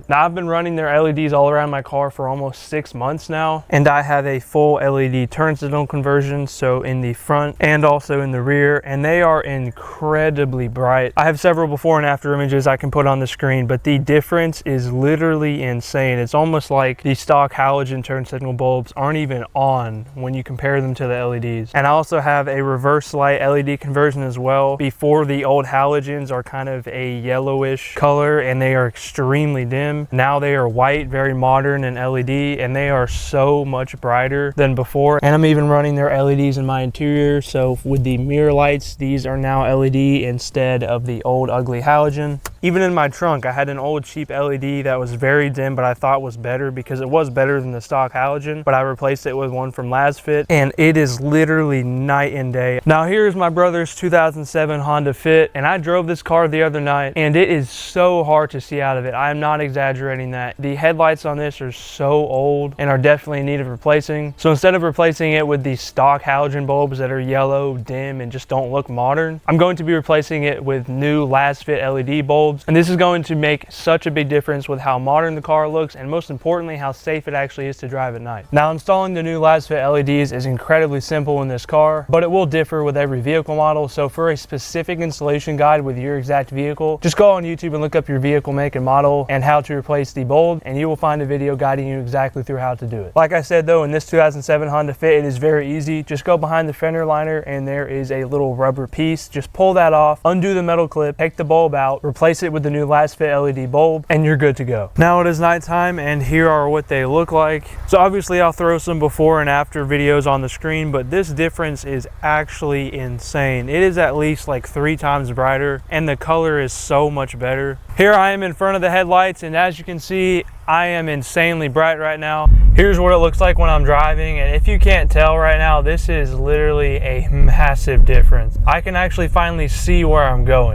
Now I've been running their LEDs all around my car for almost 6 months now, and I have a full LED turn signal conversion, so in the front and also in the rear, and they are incredibly bright. I have several before and after images I can put on the screen, but the difference is literally insane. It's almost like the stock halogen turn signal bulbs aren't even on when you compare them to the LEDs. And I also have a reverse light LED conversion as well. Before, the old halogens are kind of a yellowish color and they are extremely dim. Now they are white, very modern and LED, and they are so much brighter than before. And I'm even running their LEDs in my interior, so with the mirror lights, these are now LED instead of the old ugly halogen. Even in my trunk, I had an old cheap LED that was very dim, but I thought was better because it was better than the stock halogen, but I replaced it with one from Lasfit, and it is literally night and day. Now here's my brother's 2007 Honda Fit, and I drove this car the other night, and it is so hard to see out of it. I am not exaggerating that. The headlights on this are so old and are definitely in need of replacing. So instead of replacing it with the stock halogen bulbs that are yellow, dim, and just don't look modern, I'm going to be replacing it with new Lasfit LED bulbs. And this is going to make such a big difference with how modern the car looks, and most importantly, how safe it actually is to drive at night. Now, installing the new Lasfit LEDs is incredibly simple in this car, but it will differ with every vehicle model. So for a specific installation guide with your exact vehicle, just go on YouTube and look up your vehicle make and model and how to replace the bulb, and you will find a video guiding you exactly through how to do it. Like I said though, in this 2007 Honda Fit, it is very easy. Just go behind the fender liner and there is a little rubber piece. Just pull that off, undo the metal clip, take the bulb out, replace it with the new Lasfit LED bulb, and you're good to go. Now it is nighttime and here are what they look like. So obviously I'll throw some before and after videos on the screen, but this difference is actually insane. It is at least like 3 times brighter and the color is so much better. Here I am in front of the headlights, and as you can see, I am insanely bright right now. Here's what it looks like when I'm driving, and if you can't tell right now, this is literally a massive difference. I can actually finally see where I'm going.